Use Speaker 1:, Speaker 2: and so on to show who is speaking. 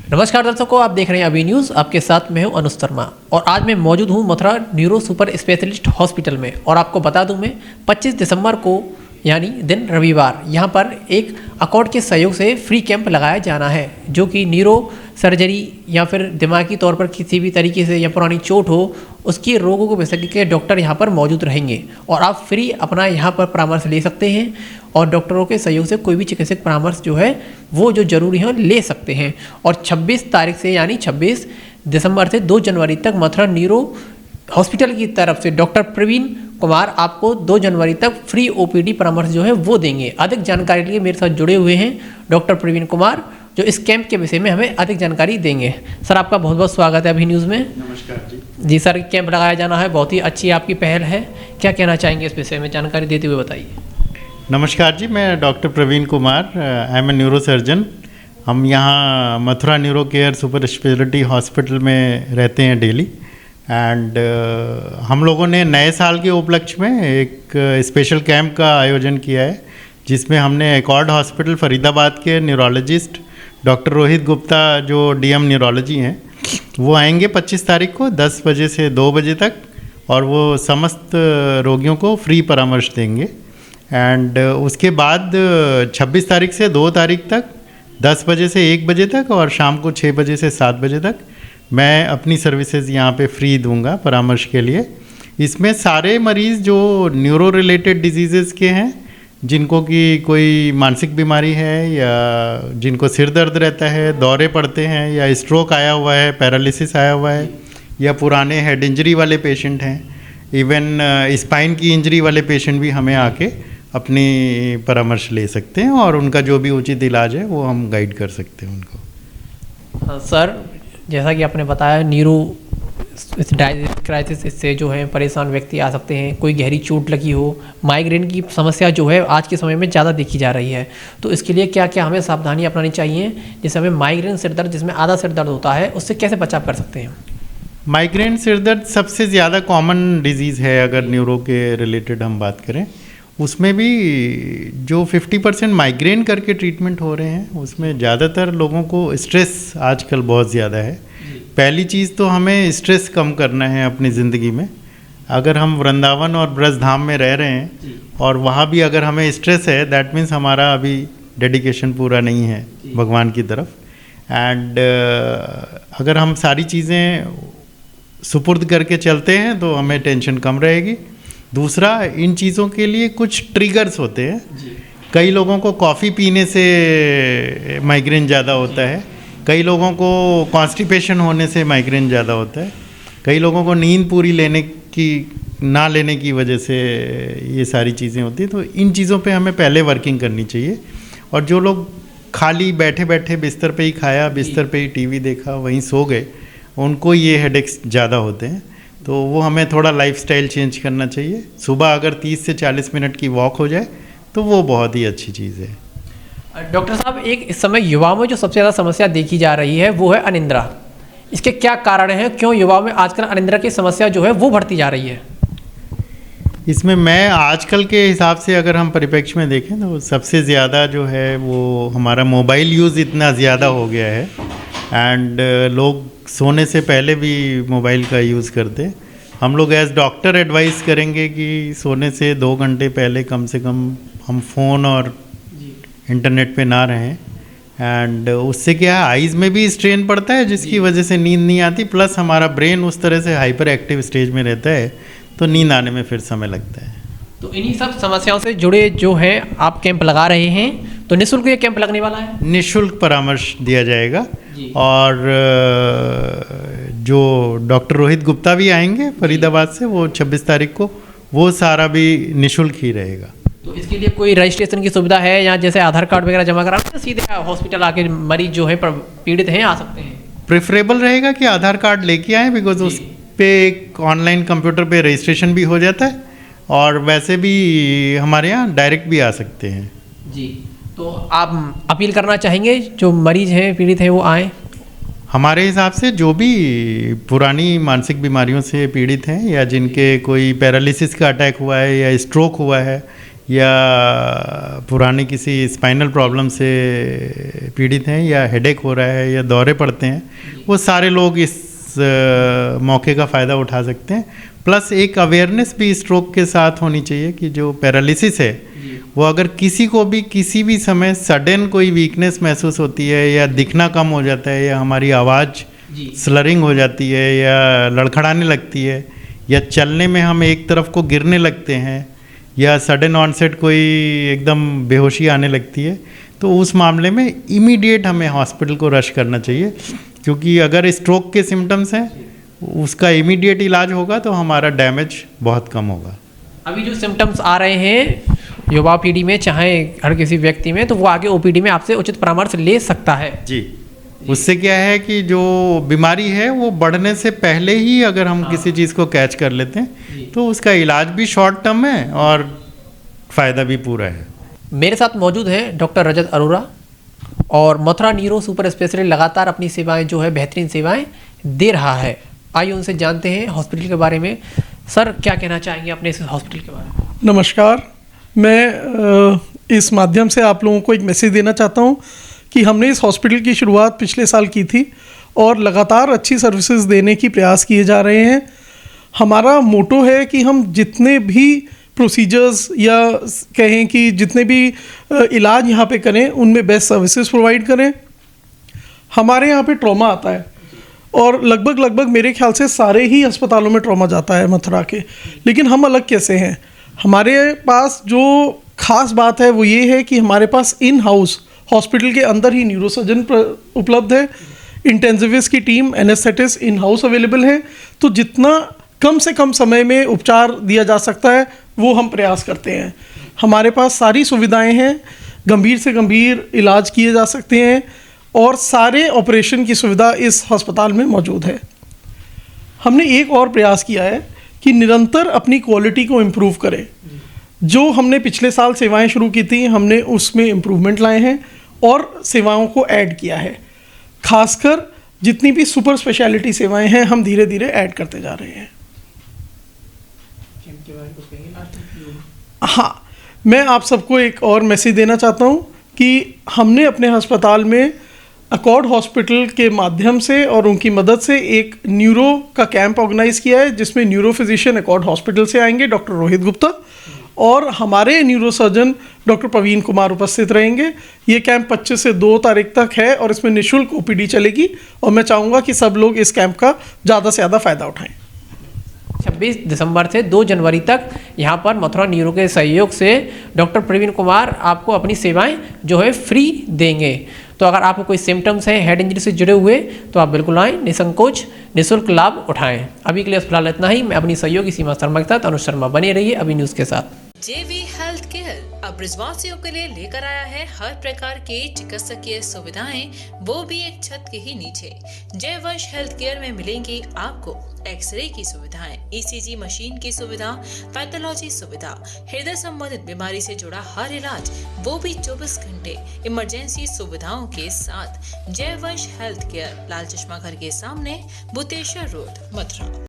Speaker 1: नमस्कार दर्शकों, आप देख रहे हैं अभी न्यूज़। आपके साथ मैं हूं अनुज शर्मा और आज मैं मौजूद हूं Mathura neuro super specialist hospital में। और आपको बता दूं मैं 25 दिसंबर को यानी दिन रविवार यहां पर एक अकॉर्ड के सहयोग से फ्री कैंप लगाया जाना है, जो कि न्यूरो सर्जरी या फिर दिमागी तौर पर किसी भी तरीके से या पुरानी चोट हो उसके रोगों को विशेषज्ञ के डॉक्टर यहां पर मौजूद रहेंगे और आप फ्री अपना यहां पर परामर्श ले सकते हैं और डॉक्टरों के सहयोग से कोई भी चिकित्सक परामर्श जो है वो जो जरूरी है ले सकते हैं। और 26 तारीख से यानी 26 दिसंबर से 2 जनवरी तक मथुरा न्यूरो हॉस्पिटल की तरफ से डॉक्टर प्रवीण कुमार आपको 2 जनवरी तक फ्री ओपीडी परामर्श जो है वो देंगे। अधिक जानकारी के लिए मेरे साथ जुड़े हुए हैं डॉक्टर प्रवीण कुमार, जो इस कैंप के विषय में हमें अधिक जानकारी देंगे। सर, आपका बहुत बहुत स्वागत है अभी न्यूज़ में।
Speaker 2: नमस्कार जी।
Speaker 1: जी सर, कैंप लगाया जाना है, बहुत ही अच्छी आपकी पहल है। क्या कहना चाहेंगे इस विषय में, जानकारी देते हुए बताइए।
Speaker 2: नमस्कार जी, मैं doctor Praveen Kumar, I am a neurosurgeon. हम यहाँ Mathura neuro care super speciality hospital में रहते हैं डेली। एंड हम लोगों ने नए साल के उपलक्ष्य में एक स्पेशल कैंप का आयोजन किया है, जिसमें हमने एकॉर्ड हॉस्पिटल फरीदाबाद के न्यूरोलॉजिस्ट डॉक्टर रोहित गुप्ता, जो डीएम न्यूरोलॉजी हैं, वो आएंगे 25 तारीख को 10 बजे से 2 बजे तक और वो समस्त रोगियों को फ्री परामर्श देंगे। एंड उसके बाद 26 तारीख से 2 तारीख तक 10 बजे से 1 बजे तक और शाम को 6 बजे से 7 बजे तक मैं अपनी सर्विसेज यहाँ पे फ्री दूंगा परामर्श के लिए। इसमें सारे मरीज़ जो न्यूरो रिलेटेड डिजीज़ के हैं, जिनको कि कोई मानसिक बीमारी है या जिनको सिर दर्द रहता है, दौरे पड़ते हैं या स्ट्रोक आया हुआ है, पैरालिसिस आया हुआ है या पुराने हेड इंजरी वाले पेशेंट हैं, इवन स्पाइन की इंजरी वाले पेशेंट भी हमें आके अपनी परामर्श ले सकते हैं और उनका जो भी उचित इलाज है वो हम गाइड कर सकते हैं उनको।
Speaker 1: सर, जैसा कि आपने बताया न्यूरो क्राइसिस से जो है परेशान व्यक्ति आ सकते हैं। कोई गहरी चोट लगी हो, माइग्रेन की समस्या जो है आज के समय में ज़्यादा देखी जा रही है, तो इसके लिए क्या क्या हमें सावधानी अपनानी चाहिए? जैसे हमें माइग्रेन सिर दर्द, जिसमें आधा सिर दर्द होता है, उससे कैसे बचाव कर सकते हैं?
Speaker 2: माइग्रेन सिर दर्द सबसे ज़्यादा कॉमन डिजीज़ है अगर न्यूरो के रिलेटेड हम बात करें। उसमें भी जो 50% माइग्रेन करके ट्रीटमेंट हो रहे हैं, उसमें ज़्यादातर लोगों को स्ट्रेस आजकल बहुत ज़्यादा है। पहली चीज़ तो हमें स्ट्रेस कम करना है अपनी ज़िंदगी में। अगर हम वृंदावन और ब्रज धाम में रह रहे हैं और वहाँ भी अगर हमें स्ट्रेस है, दैट मीन्स हमारा अभी डेडिकेशन पूरा नहीं है भगवान की तरफ। एंड अगर हम सारी चीज़ें सुपुर्द करके चलते हैं तो हमें टेंशन कम रहेगी। दूसरा, इन चीज़ों के लिए कुछ ट्रिगर्स होते हैं। कई लोगों को कॉफ़ी पीने से माइग्रेन ज़्यादा होता है, कई लोगों को कॉन्स्टिपेशन होने से माइग्रेन ज़्यादा होता है, कई लोगों को नींद पूरी ना लेने की वजह से ये सारी चीज़ें होती हैं। तो इन चीज़ों पे हमें पहले वर्किंग करनी चाहिए। और जो लोग खाली बैठे बैठे बिस्तर पे ही खाया, बिस्तर पे ही टीवी देखा, वहीं सो गए, उनको ये हेडेक्स ज़्यादा होते हैं। तो वो हमें थोड़ा लाइफस्टाइल चेंज करना चाहिए। सुबह अगर 30 से 40 मिनट की वॉक हो जाए तो वो बहुत ही अच्छी चीज़ है।
Speaker 1: डॉक्टर साहब, एक इस समय युवाओं में जो सबसे ज़्यादा समस्या देखी जा रही है वो है अनिद्रा। इसके क्या कारण हैं? क्यों युवाओं में आजकल अनिद्रा की समस्या जो है वो बढ़ती जा रही है?
Speaker 2: इसमें मैं आजकल के हिसाब से अगर हम परिप्रेक्ष्य में देखें तो सबसे ज़्यादा जो है वो हमारा मोबाइल यूज़ इतना ज़्यादा हो गया है। एंड लोग सोने से पहले भी मोबाइल का यूज़ करते हैं। हम लोग एज डॉक्टर एडवाइस करेंगे कि सोने से 2 घंटे पहले कम से कम हम फ़ोन और इंटरनेट पे ना रहें। एंड उससे क्या है, आइज़ में भी स्ट्रेन पड़ता है, जिसकी वजह से नींद नहीं आती, प्लस हमारा ब्रेन उस तरह से हाइपर एक्टिव स्टेज में रहता है, तो नींद आने में फिर समय लगता है।
Speaker 1: तो इन्हीं सब समस्याओं से जुड़े जो हैं आप कैंप लगा रहे हैं, तो निःशुल्क ये कैंप लगने वाला है?
Speaker 2: निःशुल्क परामर्श दिया जाएगा। और जो डॉक्टर रोहित गुप्ता भी आएंगे फरीदाबाद से, वो 26 तारीख को, वो सारा भी निःशुल्क ही रहेगा।
Speaker 1: तो इसके लिए कोई रजिस्ट्रेशन की सुविधा है, या जैसे आधार कार्ड वगैरह जमा कराना है, सीधे हॉस्पिटल आके मरीज जो है पीड़ित हैं आ सकते हैं?
Speaker 2: प्रेफरेबल रहेगा कि आधार कार्ड लेके आएँ, बिकॉज उस पे एक ऑनलाइन कंप्यूटर पे रजिस्ट्रेशन भी हो जाता है और वैसे भी हमारे यहाँ डायरेक्ट भी आ सकते हैं।
Speaker 1: जी, तो आप अपील करना चाहेंगे जो मरीज हैं, पीड़ित हैं, वो आएँ?
Speaker 2: हमारे हिसाब से जो भी पुरानी मानसिक बीमारियों से पीड़ित हैं या जिनके कोई पैरालिसिस का अटैक हुआ है या स्ट्रोक हुआ है या पुरानी किसी स्पाइनल प्रॉब्लम से पीड़ित हैं या हेडेक हो रहा है या दौरे पड़ते हैं, वो सारे लोग इस मौके का फ़ायदा उठा सकते हैं। प्लस एक अवेयरनेस भी स्ट्रोक के साथ होनी चाहिए कि जो पैरालिसिस है वो अगर किसी को भी किसी भी समय सडन कोई वीकनेस महसूस होती है या दिखना कम हो जाता है या हमारी आवाज़ स्लरिंग हो जाती है या लड़खड़ाने लगती है या चलने में हम एक तरफ को गिरने लगते हैं या सडन ऑनसेट कोई एकदम बेहोशी आने लगती है, तो उस मामले में इमीडिएट हमें हॉस्पिटल को रश करना चाहिए, क्योंकि अगर स्ट्रोक के सिम्टम्स हैं उसका इमीडिएट इलाज होगा तो हमारा डैमेज बहुत कम होगा।
Speaker 1: अभी जो सिम्टम्स आ रहे हैं युवा पीढ़ी में, चाहे हर किसी व्यक्ति में, तो वो आगे ओपीडी में आपसे उचित परामर्श ले सकता है।
Speaker 2: जी, उससे क्या है कि जो बीमारी है वो बढ़ने से पहले ही अगर हम किसी चीज़ को कैच कर लेते हैं तो उसका इलाज भी शॉर्ट टर्म है और फ़ायदा भी पूरा है।
Speaker 1: मेरे साथ मौजूद है डॉक्टर रजत अरोरा, और मथुरा न्यूरो सुपर स्पेशलिस्ट लगातार अपनी सेवाएं जो है बेहतरीन सेवाएं दे रहा है। आइए उनसे जानते हैं हॉस्पिटल के बारे में। सर, क्या कहना चाहेंगे अपने इस हॉस्पिटल के बारे में?
Speaker 3: नमस्कार, मैं इस माध्यम से आप लोगों को एक मैसेज देना चाहता हूं कि हमने इस हॉस्पिटल की शुरुआत पिछले साल की थी और लगातार अच्छी सर्विसेज देने की प्रयास किए जा रहे हैं। हमारा मोटो है कि हम जितने भी प्रोसीजर्स या कहें कि जितने भी इलाज यहाँ पे करें उनमें बेस्ट सर्विसेज प्रोवाइड करें। हमारे यहाँ पे ट्रॉमा आता है और लगभग मेरे ख्याल से सारे ही अस्पतालों में ट्रॉमा जाता है मथुरा के, लेकिन हम अलग कैसे हैं? हमारे पास जो खास बात है वो ये है कि हमारे पास इन हाउस हॉस्पिटल के अंदर ही न्यूरोसर्जन उपलब्ध है, इंटेंसिविस्ट की team, anaesthetist in house available है, तो जितना कम से कम समय में उपचार दिया जा सकता है वो हम प्रयास करते हैं। हमारे पास सारी सुविधाएं हैं, गंभीर से गंभीर इलाज किए जा सकते हैं और सारे ऑपरेशन की सुविधा इस अस्पताल में मौजूद है। हमने एक और प्रयास किया है कि निरंतर अपनी क्वालिटी को इम्प्रूव करें। जो हमने पिछले साल सेवाएं शुरू की थी, हमने उसमें इम्प्रूवमेंट लाए हैं और सेवाओं को ऐड किया है। खासकर जितनी भी सुपर स्पेशलिटी सेवाएं हैं हम धीरे धीरे ऐड करते जा रहे हैं। हाँ, मैं आप सबको एक और मैसेज देना चाहता हूँ कि हमने अपने अस्पताल में अकॉर्ड हॉस्पिटल के माध्यम से और उनकी मदद से एक न्यूरो का कैंप ऑर्गेनाइज किया है, जिसमें न्यूरो फिजिशियन अकॉर्ड हॉस्पिटल से आएंगे डॉक्टर रोहित गुप्ता और हमारे न्यूरोसर्जन डॉक्टर प्रवीण कुमार उपस्थित रहेंगे। ये कैंप 25 से 2 तारीख तक है और इसमें निःशुल्क ओपीडी चलेगी और मैं चाहूँगा कि सब लोग इस कैंप का ज़्यादा से ज़्यादा फ़ायदा उठाएं।
Speaker 1: 26 दिसंबर से 2 जनवरी तक यहाँ पर मथुरा न्यूरो के सहयोग से डॉक्टर प्रवीण कुमार आपको अपनी सेवाएं जो है फ्री देंगे। तो अगर आपको कोई सिम्टम्स हैं हेड इंजरी से जुड़े हुए तो आप बिल्कुल आएँ, निसंकोच निःशुल्क लाभ उठाएं। अभी के लिए फिलहाल इतना ही। मैं अपनी सहयोगी सीमा शर्मा के साथ अनुज शर्मा, बने रहिए अभी न्यूज़ के साथ।
Speaker 4: JV हेल्थ केयर अब ब्रिजवासियों के लिए लेकर आया है हर प्रकार की चिकित्सकीय सुविधाएं, वो भी एक छत के ही नीचे। जयवंश हेल्थ केयर में मिलेंगी आपको एक्सरे की सुविधाएं, ECG मशीन की सुविधा, पैथोलॉजी सुविधा, हृदय संबंधित बीमारी से जुड़ा हर इलाज, वो भी 24 घंटे इमरजेंसी सुविधाओं के साथ। जयवंश हेल्थ केयर, लाल चश्मा घर के सामने, बुतेश्वर रोड, मथुरा।